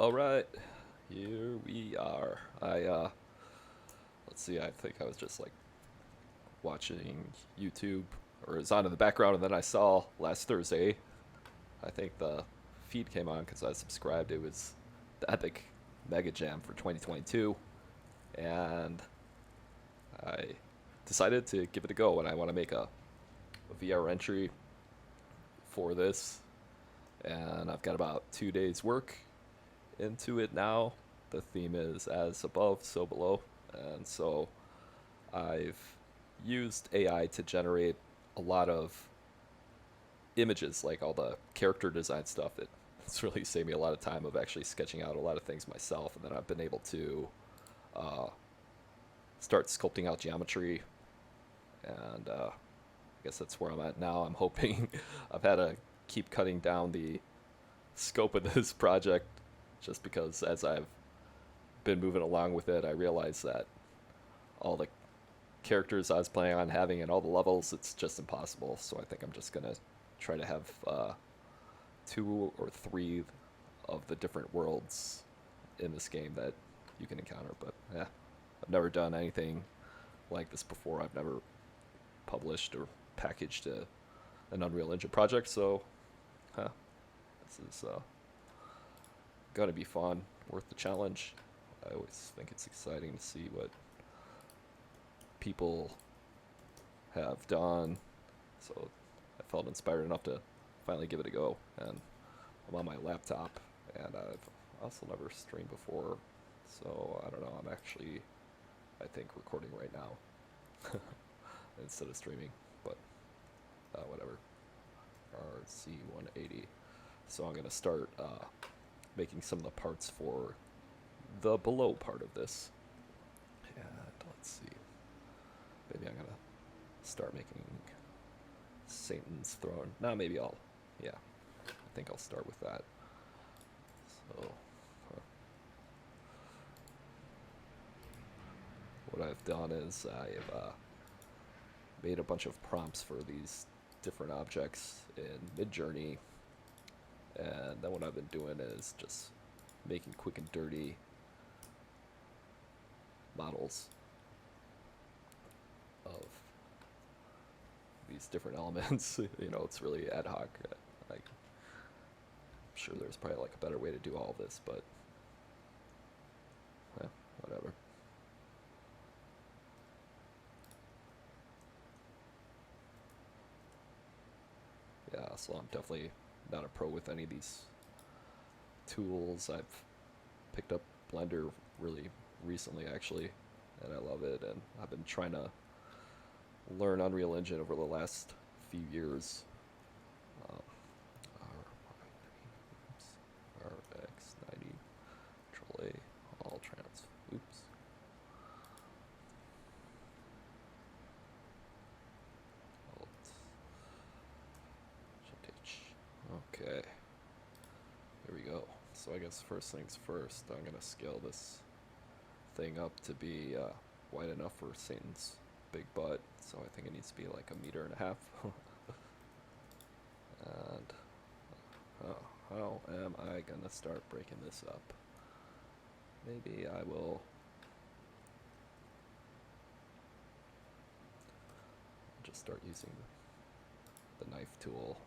All right, here we are. Let's see. I think I was just like watching YouTube, or it was on in the background, and then I saw last Thursday. I think the feed came on because I subscribed. It was the Epic MegaJam for 2022, and I decided to give it a go. And I want to make a VR entry for this, and I've got about 2 days work into it now. The theme is as above, so below. And so I've used AI to generate a lot of images, like all the character design stuff. It's really saved me a lot of time of actually sketching out a lot of things myself. And then I've been able to uh, start sculpting out geometry. And I guess that's where I'm at now. I'm hoping I've had to keep cutting down the scope of this project just because as I've been moving along with it, I realized that all the characters I was planning on having and all the levels, it's just impossible. So I think I'm just gonna try to have 2 or 3 of the different worlds in this game that you can encounter. But yeah, I've never done anything like this before. I've never published or packaged an Unreal Engine project, so this is gonna be fun, worth the challenge. I always think it's exciting to see what people have done. So I felt inspired enough to finally give it a go. And I'm on my laptop, and I've also never streamed before. So I don't know. I'm actually, I think, recording right now instead of streaming. But whatever. RC180. So I'm gonna start making some of the parts for the below part of this. And let's see. Maybe I'm gonna start making Satan's throne. Now maybe yeah, I think I'll start with that. So, what I've done is I've made a bunch of prompts for these different objects in MidJourney, and then what I've been doing is just making quick and dirty models of these different elements. It's really ad hoc. I'm sure there's probably like a better way to do all of this, but whatever. Yeah, so I'm definitely not a pro with any of these tools. I've picked up Blender really recently, actually, and I love it. And I've been trying to learn Unreal Engine over the last few years. RX90, Control A, all trans. Oops. Alt. Shift H. Okay. There we go. So I guess first things first, I'm gonna scale this thing up to be wide enough for Satan's big butt. So I think it needs to be like 1.5 meters. And how am I gonna start breaking this up? Maybe I will just start using the knife tool.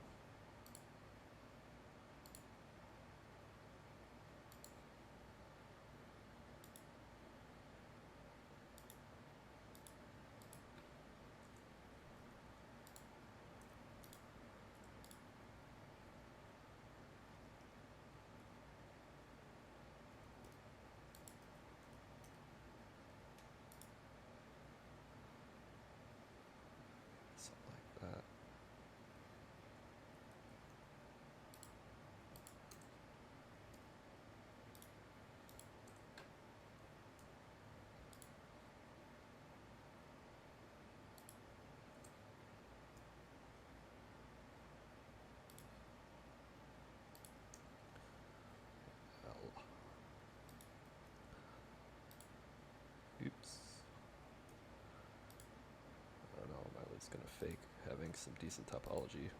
Something like that. Oops. I don't know, I'm at least gonna fake having some decent topology.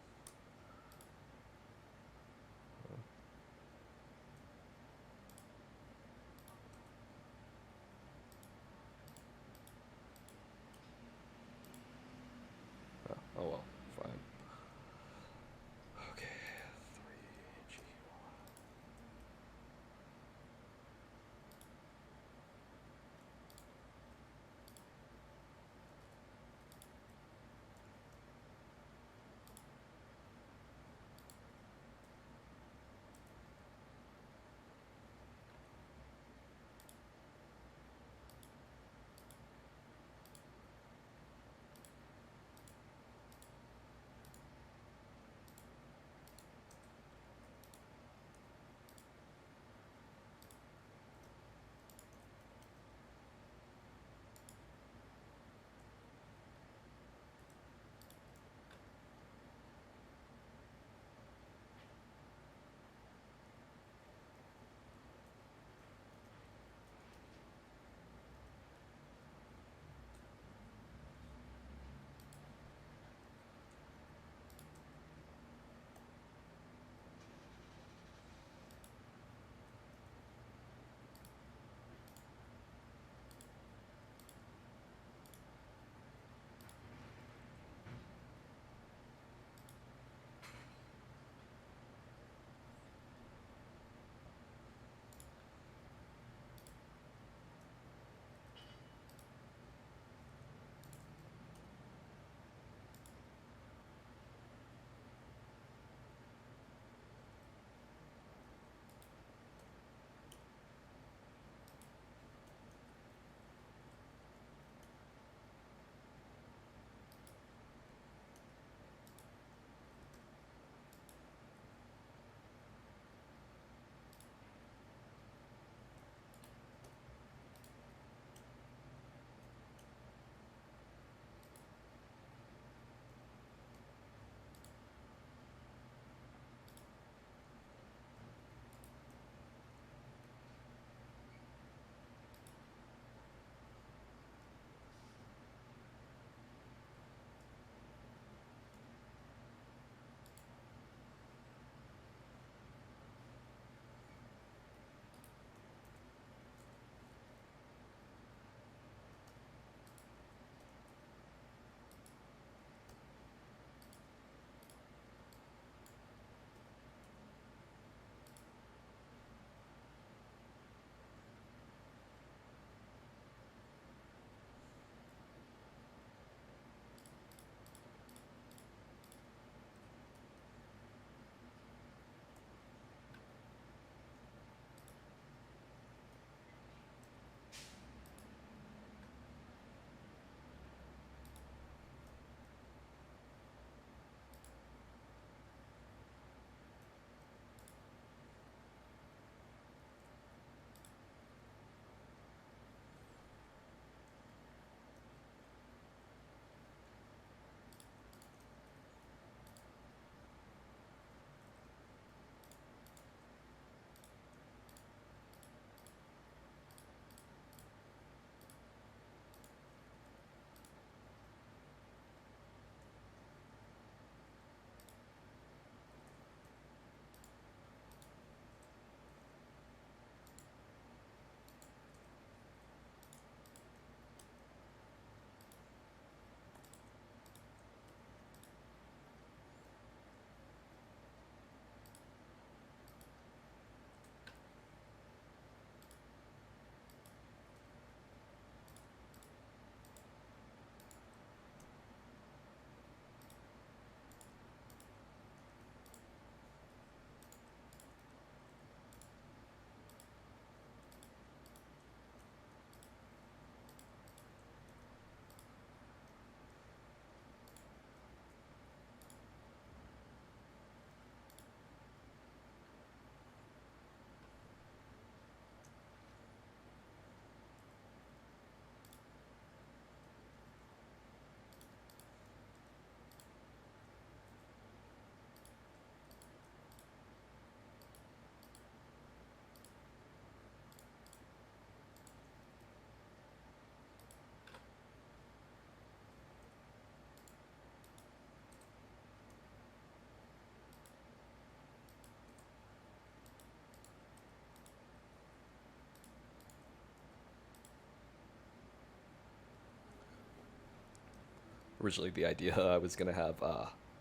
Originally, the idea I was gonna have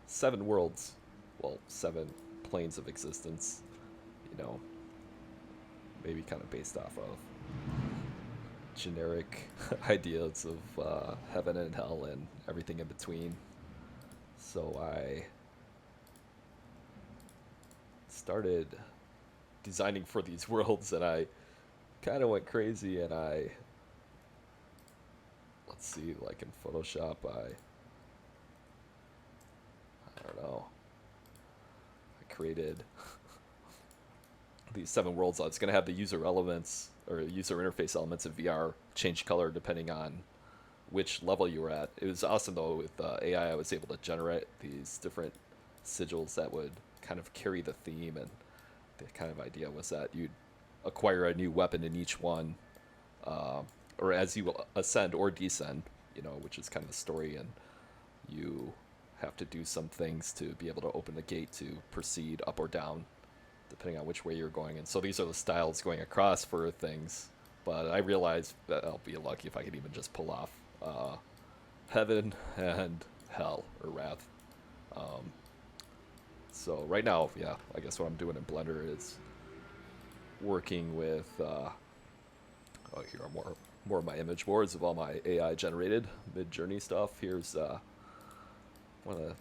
7 worlds, well, 7 planes of existence. You know, maybe kind of based off of generic ideas of heaven and hell and everything in between. So I started designing for these worlds, and I kind of went crazy, and let's see, like in Photoshop, I don't know, I created these 7 worlds. It's going to have the user elements or user interface elements of VR change color depending on which level you were at. It was awesome though. With AI, I was able to generate these different sigils that would kind of carry the theme, and the kind of idea was that you'd acquire a new weapon in each one, uh, or as you ascend or descend, which is kind of the story, and you have to do some things to be able to open the gate to proceed up or down, depending on which way you're going. And so these are the styles going across for things. But I realized that I'll be lucky if I could even just pull off heaven and hell or wrath. Um, so right now, yeah, I guess what I'm doing in Blender is working with. Here are more of my image boards of all my AI generated MidJourney stuff. Here's one of the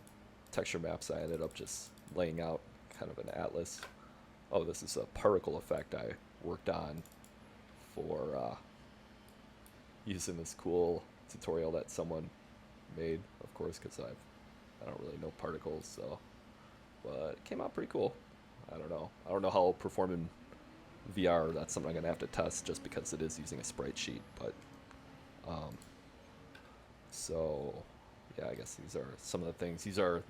texture maps I ended up just laying out, kind of an atlas. Oh, this is a particle effect I worked on for using this cool tutorial that someone made, of course, because I don't really know particles, so, but it came out pretty cool. I don't know how it'll perform in VR. That's something I'm gonna have to test, just because it is using a sprite sheet. But so yeah, I guess these are some of the things. These are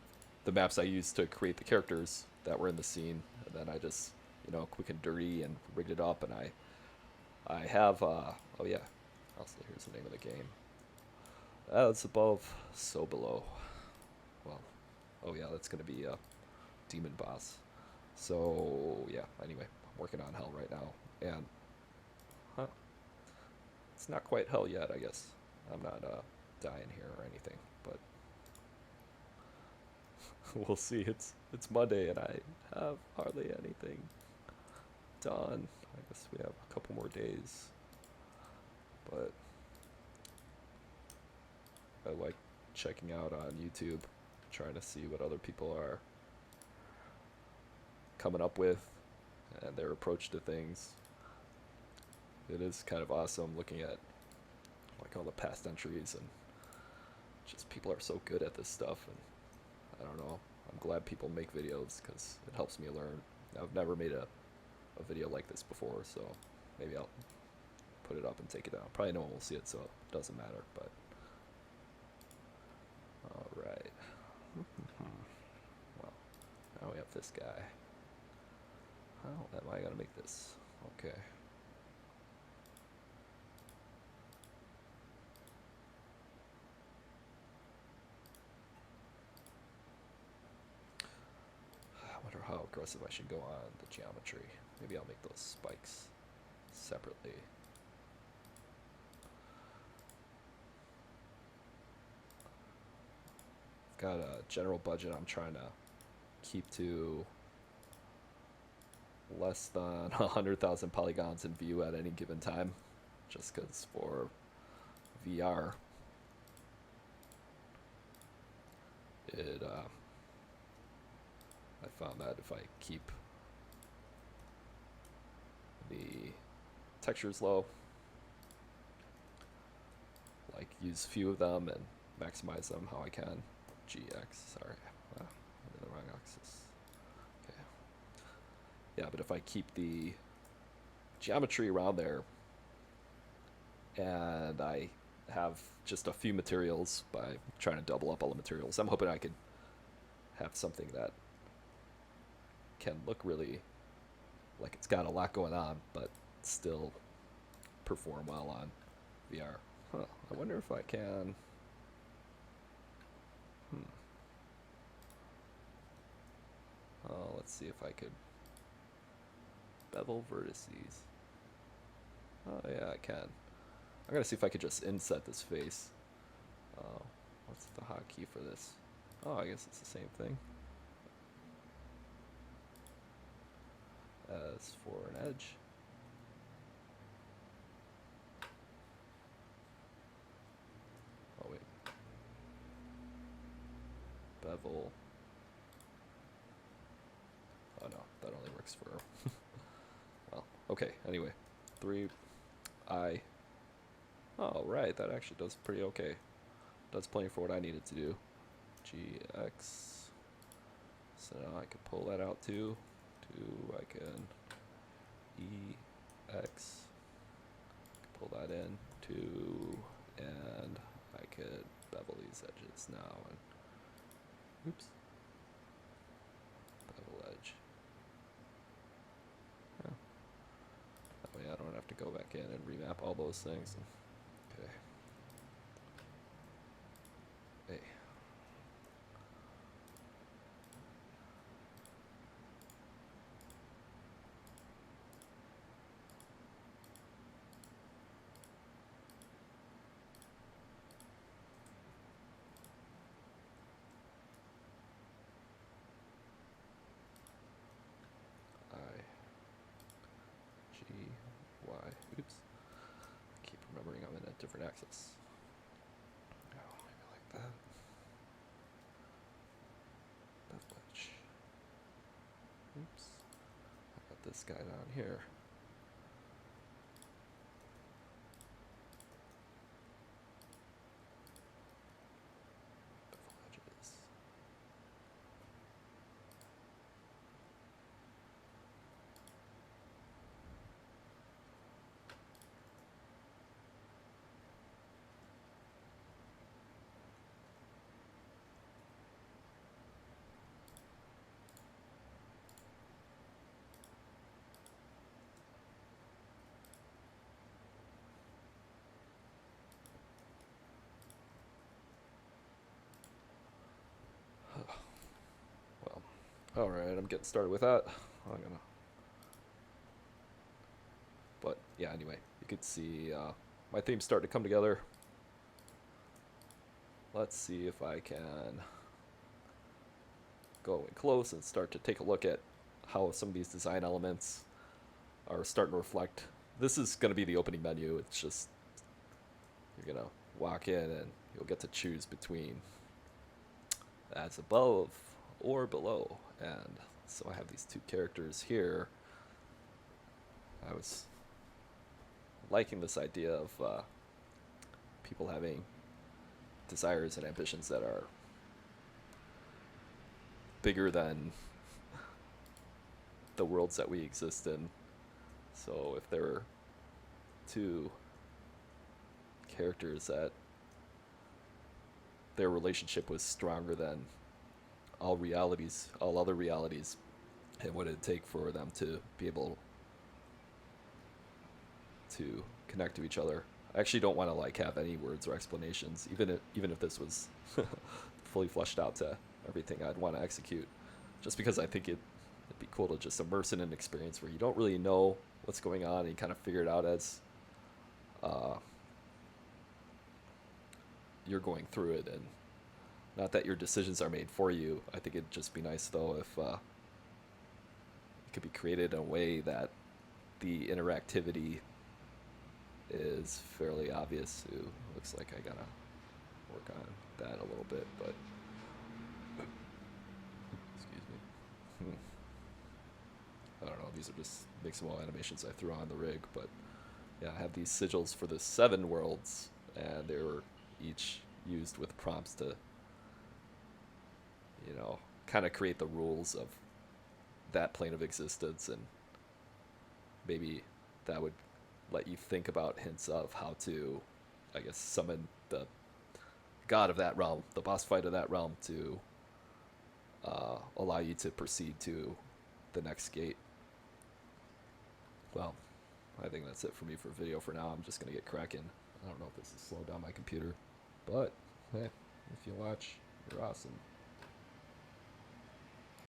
the maps I used to create the characters that were in the scene, and then I just quick and dirty and rigged it up. And I have oh yeah, also here's the name of the game. It's above, so below. Well, oh yeah, that's gonna be a demon boss. So yeah, anyway, I'm working on hell right now, and it's not quite hell yet, I guess. I'm not dying here or anything, but we'll see. It's Monday, and I have hardly anything done. I guess we have a couple more days, but I like checking out on YouTube, trying to see what other people are coming up with and their approach to things. It is kind of awesome looking at like all the past entries, and just people are so good at this stuff. And I don't know, I'm glad people make videos because it helps me learn. I've never made a video like this before, so maybe I'll put it up and take it down. Probably no one will see it, so it doesn't matter. But all right. Well, now we have this guy. How am I gonna make this? Okay. I wonder how aggressive I should go on the geometry. Maybe I'll make those spikes separately. I've got a general budget I'm trying to keep to less than 100,000 polygons in view at any given time, just because for VR, I found that if I keep the textures low, like use few of them and maximize them how I can. GX, sorry, I'm in the wrong axis. Okay. Yeah, but if I keep the geometry around there, and I have just a few materials by trying to double up all the materials, I'm hoping I could have something that can look really like it's got a lot going on, but still perform well on VR. Huh, I wonder if I can. Oh, let's see if I could bevel vertices. Oh yeah, I can. I'm gonna see if I could just inset this face. What's the hotkey for this? Oh, I guess it's the same thing as for an edge. Oh wait, bevel. Oh no, that only works for. Well, okay. Anyway, 3i. Oh right, that actually does pretty okay. Does plenty for what I needed to do. GX. So now I can pull that out too. I can EX. Pull that in. 2. And I could bevel these edges now. And oops. Bevel edge. Yeah. That way I don't have to go back in and remap all those things. Okay. Hey. Oops. Keep remembering I'm in a different axis. Oh, maybe like that. Bevel. Oops. I got this guy down here. Bevel edges. Well, alright, I'm getting started with that. But yeah, anyway, you could see my theme's starting to come together. Let's see if I can go in close and start to take a look at how some of these design elements are starting to reflect. This is going to be the opening menu. It's just, you're going to walk in and you'll get to choose between as above or below. And so I have these two characters here. I was liking this idea of people having desires and ambitions that are bigger than the worlds that we exist in. So if there were two characters that their relationship was stronger than all other realities, and what it'd take for them to be able to connect to each other. I actually don't want to like have any words or explanations, even if this was fully fleshed out to everything I'd want to execute, just because I think it'd be cool to just immerse in an experience where you don't really know what's going on and you kind of figure it out as you're going through it, and not that your decisions are made for you. I think it'd just be nice though if it could be created in a way that the interactivity is fairly obvious. Ooh, looks like I gotta work on that a little bit, but excuse me. I don't know, these are just mixable animations I threw on the rig, but yeah, I have these sigils for the 7 worlds, and they were each used with prompts to, you know, kind of create the rules of that plane of existence, and maybe that would let you think about hints of how to, I guess, summon the god of that realm, the boss fight of that realm, to allow you to proceed to the next gate. Well, I think that's it for me for video for now. I'm just going to get cracking. I don't know if this has slowed down my computer, but hey, if you watch, you're awesome.